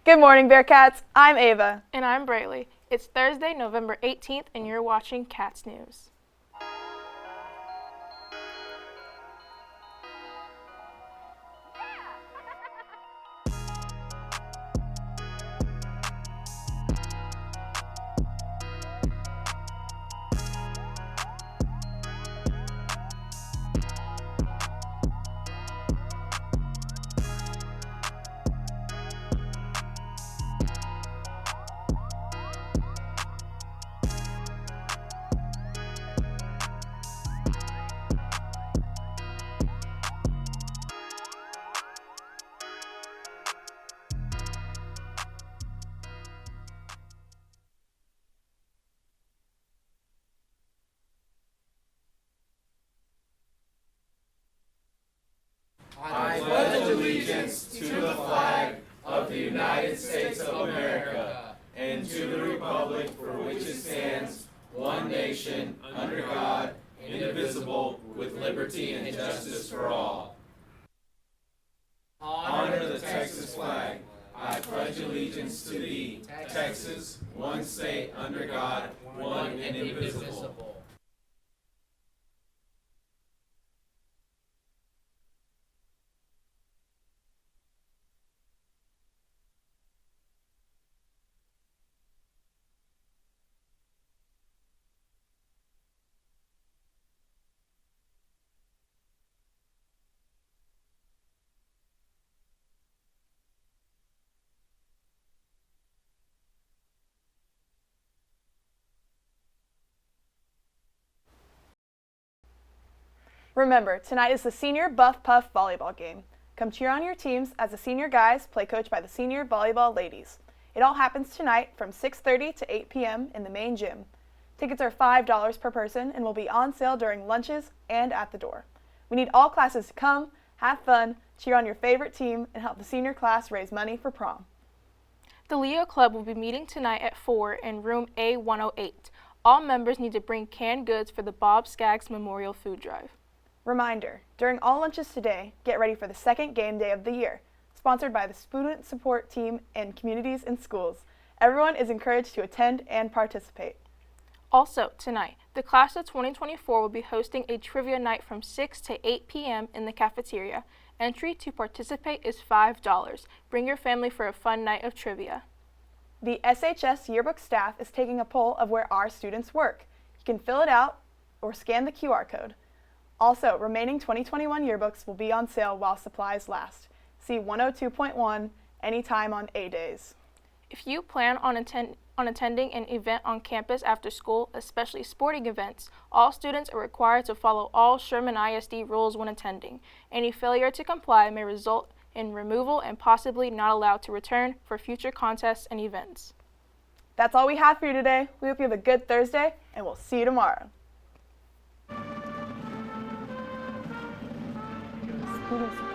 Good morning, Bearcats. I'm Ava. And I'm Braylee. It's Thursday, November 18th, and you're watching Cats News. I pledge allegiance to the flag of the United States of America and to the republic for which it stands, one nation, under God, indivisible, with liberty and justice for all. Honor the Texas flag. I pledge allegiance to thee, Texas, one state under God, one and indivisible. Remember, tonight is the Senior Buff Puff volleyball game. Come cheer on your teams as the senior guys play coached by the senior volleyball ladies. It all happens tonight from 6:30 to 8 p.m. in the main gym. Tickets are $5 per person and will be on sale during lunches and at the door. We need all classes to come, have fun, cheer on your favorite team, and help the senior class raise money for prom. The Leo Club will be meeting tonight at 4 in room A108. All members need to bring canned goods for the Bob Skaggs Memorial Food Drive. Reminder, during all lunches today, get ready for the second game day of the year, sponsored by the Student Support Team and Communities in Schools. Everyone is encouraged to attend and participate. Also, tonight, the class of 2024 will be hosting a trivia night from 6 to 8 p.m. in the cafeteria. Entry to participate is $5. Bring your family for a fun night of trivia. The SHS Yearbook Staff is taking a poll of where our students work. You can fill it out or scan the QR code. Also, remaining 2021 yearbooks will be on sale while supplies last. See 102.1 anytime on A days. If you plan on attending an event on campus after school, especially sporting events, all students are required to follow all Sherman ISD rules when attending. Any failure to comply may result in removal and possibly not allowed to return for future contests and events. That's all we have for you today. We hope you have a good Thursday, and we'll see you tomorrow. Students